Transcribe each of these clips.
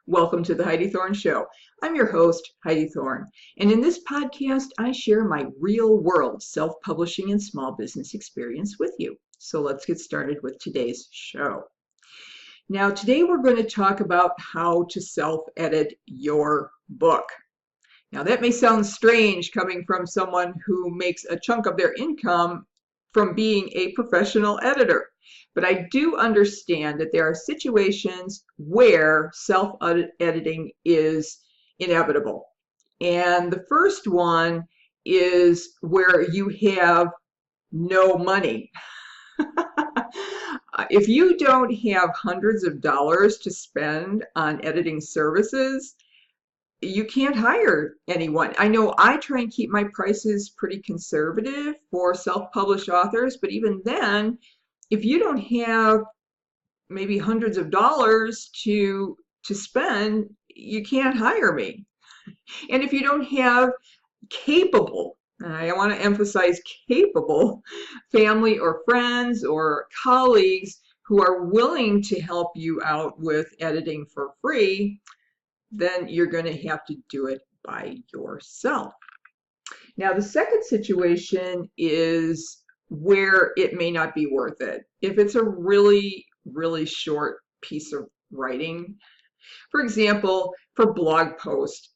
Welcome to the Heidi Thorne Show. I'm your host, Heidi Thorne, and in this podcast, I share my real world self publishing and small business experience with you. So let's get started with today's show. Now, today we're going to talk about how to self edit your book. Now, that may sound strange coming from someone who makes a chunk of their income from being a professional editor. But I do understand that there are situations where self-editing is inevitable. And the first one is where you have no money. If you don't have hundreds of dollars to spend on editing services, you can't hire anyone. I know I try and keep my prices pretty conservative for self-published authors, but even then, if you don't have maybe hundreds of dollars to spend, you can't hire me. And if you don't have capable, and I want to emphasize capable, family or friends or colleagues who are willing to help you out with editing for free, then you're going to have to do it by yourself. Now, the second situation is where it may not be worth it. If it's a really, really short piece of writing, for example, for blog posts,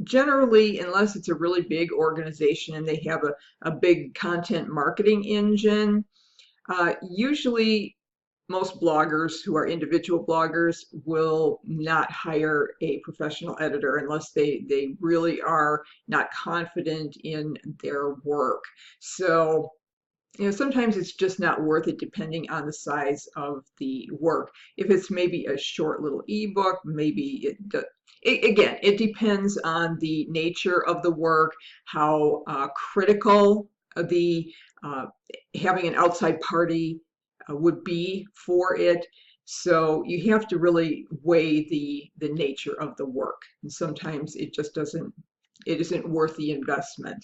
generally, unless it's a really big organization and they have a big content marketing engine, usually most bloggers who are individual bloggers will not hire a professional editor unless they really are not confident in their work. So, sometimes it's just not worth it depending on the size of the work. If it's maybe a short little ebook, maybe again, it depends on the nature of the work, how critical the having an outside party would be for it. So you have to really weigh the nature of the work. And sometimes it just isn't worth the investment.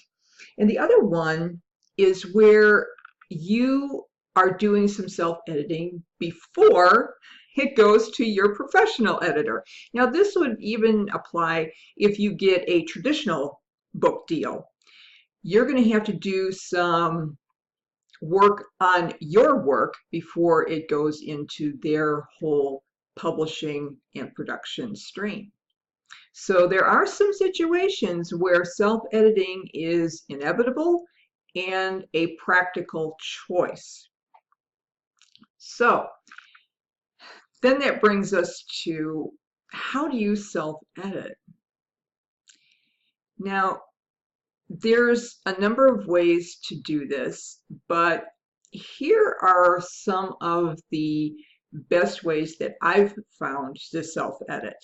And the other one is where you are doing some self-editing before it goes to your professional editor. Now, this would even apply if you get a traditional book deal. You're going to have to do some work on your work before it goes into their whole publishing and production stream. So there are some situations where self-editing is inevitable and a practical choice. So then that brings us to, how do you self-edit? Now, there's a number of ways to do this, but here are some of the best ways that I've found to self-edit,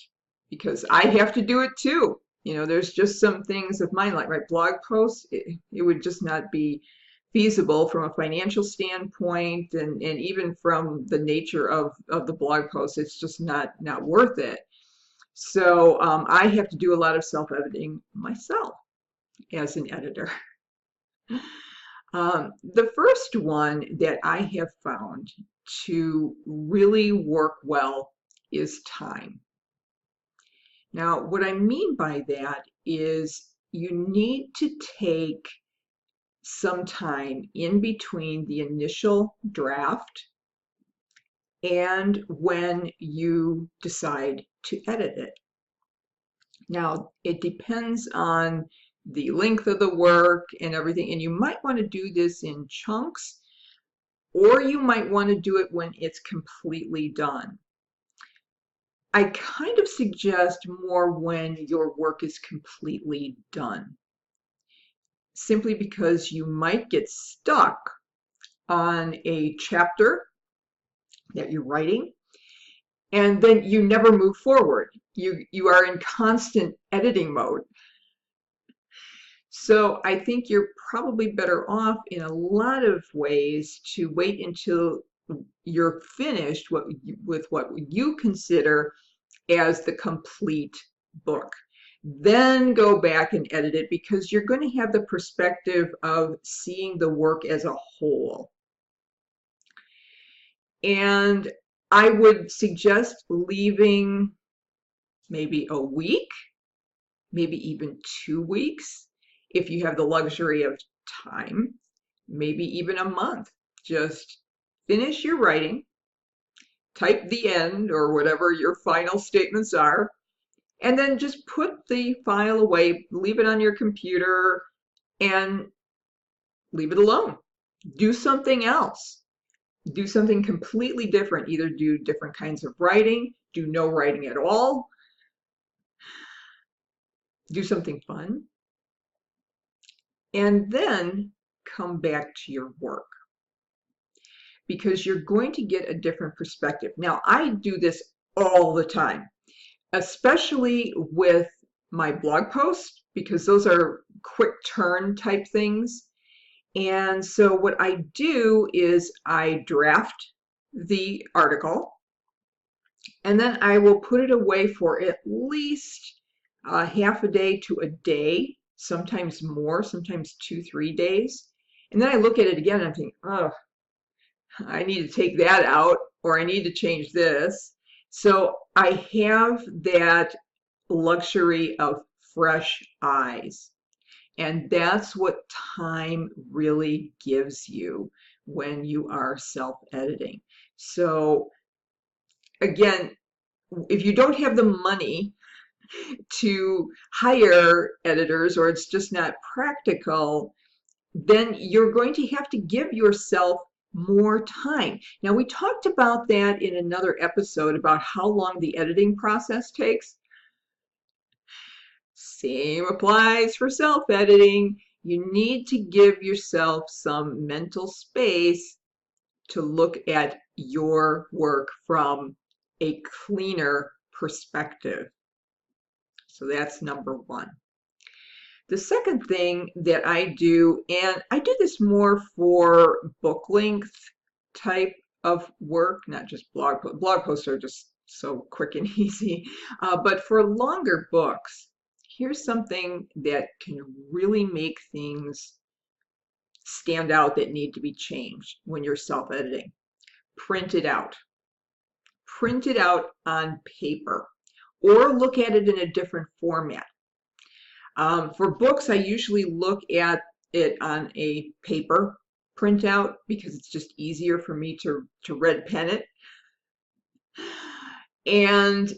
because I have to do it too. There's just some things of mine, like my blog posts, it would just not be feasible from a financial standpoint, and even from the nature of the blog post, it's just not worth it. So I have to do a lot of self-editing myself as an editor. The first one that I have found to really work well is time. Now, what I mean by that is you need to take some time in between the initial draft and when you decide to edit it. Now, it depends on the length of the work and everything, and you might want to do this in chunks, or you might want to do it when it's completely done. I kind of suggest more when your work is completely done, simply because you might get stuck on a chapter that you're writing, and then you never move forward. You are in constant editing mode. So I think you're probably better off in a lot of ways to wait until you're finished with what you consider as the complete book. Then go back and edit it, because you're going to have the perspective of seeing the work as a whole. And I would suggest leaving maybe a week, maybe even 2 weeks. If you have the luxury of time, maybe even a month. Just finish your writing, type the end or whatever your final statements are, and then just put the file away, leave it on your computer, and leave it alone. Do something else. Do something completely different. Either do different kinds of writing, do no writing at all, do something fun, and then come back to your work because you're going to get a different perspective. Now, I do this all the time, especially with my blog posts because those are quick turn type things. And so what I do is I draft the article and then I will put it away for at least half a day to a day, sometimes more, sometimes 2, 3 days. And then I look at it again and I think, oh, I need to take that out or I need to change this. So I have that luxury of fresh eyes. And that's what time really gives you when you are self-editing. So again, if you don't have the money to hire editors or it's just not practical, then you're going to have to give yourself more time. Now, we talked about that in another episode about how long the editing process takes. Same applies for self-editing. You need to give yourself some mental space to look at your work from a cleaner perspective. So that's number one. The second thing that I do, and I do this more for book length type of work, not just blog posts are just so quick and easy, but for longer books, here's something that can really make things stand out that need to be changed when you're self-editing. Print it out. Print it out on paper or look at it in a different format. For books, I usually look at it on a paper printout because it's just easier for me to red pen it. And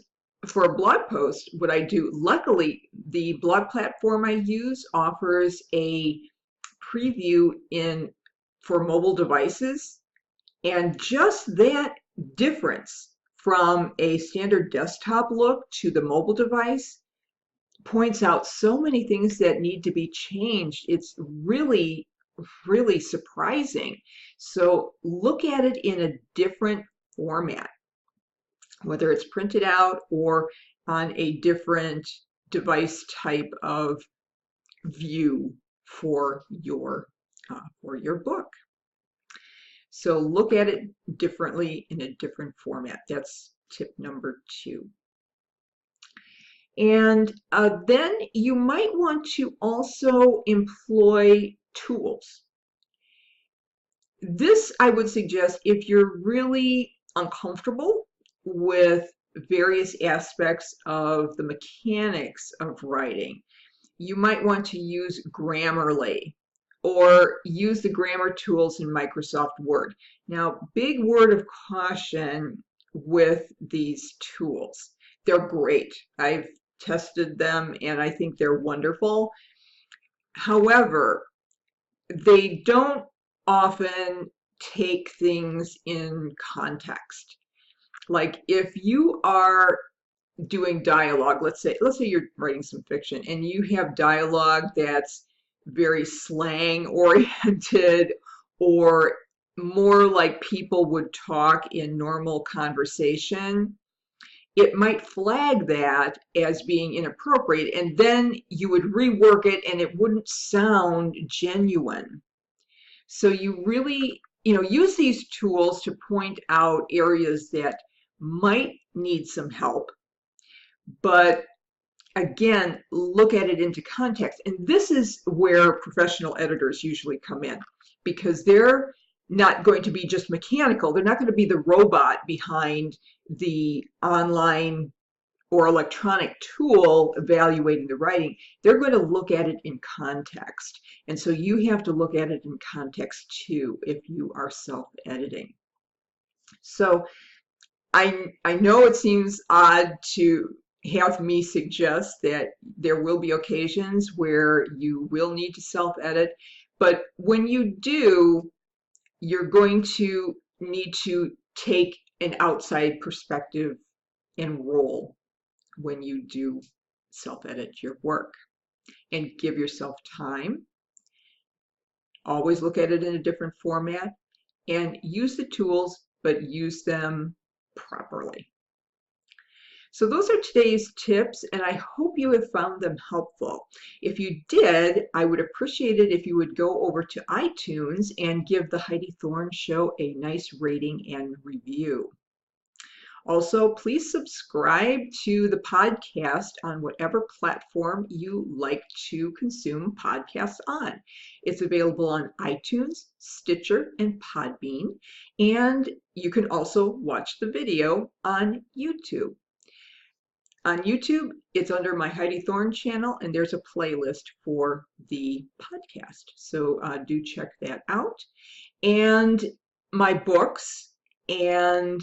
for a blog post, what I do, luckily, the blog platform I use offers a preview for mobile devices. And just that difference from a standard desktop look to the mobile device points out so many things that need to be changed. It's really, really surprising. So look at it in a different format, whether it's printed out or on a different device type of view for your book. So look at it differently in a different format. That's tip number 2. And then you might want to also employ tools. This I would suggest if you're really uncomfortable with various aspects of the mechanics of writing. You might want to use Grammarly or use the grammar tools in Microsoft Word. Now, big word of caution with these tools. They're great. I've tested them and I think they're wonderful. However, they don't often take things in context. Like if you are doing dialogue, let's say you're writing some fiction and you have dialogue that's very slang oriented or more like people would talk in normal conversation, it might flag that as being inappropriate, and then you would rework it and it wouldn't sound genuine. So you really, use these tools to point out areas that might need some help, but again, look at it into context. And this is where professional editors usually come in because they're not going to be just mechanical. They're not going to be the robot behind the online or electronic tool evaluating the writing, they're going to look at it in context. And so you have to look at it in context too if you are self-editing. So I know it seems odd to have me suggest that there will be occasions where you will need to self-edit, but when you do, you're going to need to take an outside perspective and role when you do self-edit your work, and give yourself time. Always look at it in a different format and use the tools, but use them properly. So those are today's tips, and I hope you have found them helpful. If you did, I would appreciate it if you would go over to iTunes and give the Heidi Thorne Show a nice rating and review. Also, please subscribe to the podcast on whatever platform you like to consume podcasts on. It's available on iTunes, Stitcher, and Podbean, and you can also watch the video on YouTube. On YouTube, it's under my Heidi Thorne channel, and there's a playlist for the podcast. So do check that out. And my books and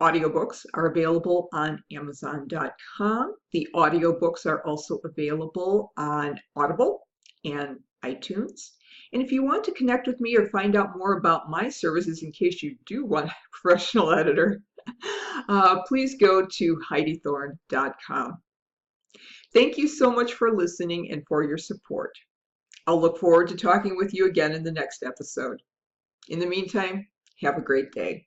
audiobooks are available on Amazon.com. The audiobooks are also available on Audible and iTunes. And if you want to connect with me or find out more about my services in case you do want a professional editor, please go to HeidiThorne.com. Thank you so much for listening and for your support. I'll look forward to talking with you again in the next episode. In the meantime, have a great day.